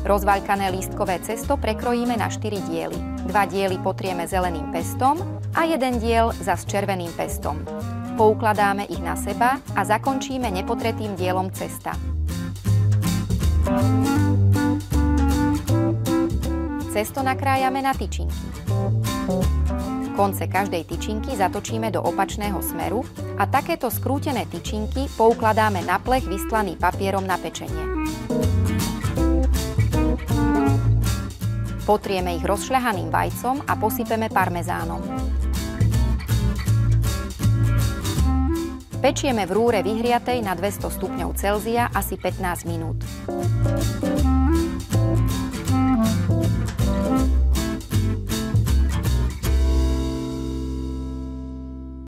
Rozvaľkané lístkové cesto prekrojíme na 4 diely. 2 diely potrieme zeleným pestom a 1 diel zas červeným pestom. Poukladáme ich na seba a zakončíme nepotretým dielom cesta. Cesto nakrájame na tyčinky. Konce každej tyčinky zatočíme do opačného smeru a takéto skrútené tyčinky poukladáme na plech vystlaný papierom na pečenie. Potrieme ich rozšľahaným vajcom a posypeme parmezánom. Pečieme v rúre vyhriatej na 200 stupňov Celzia asi 15 minút.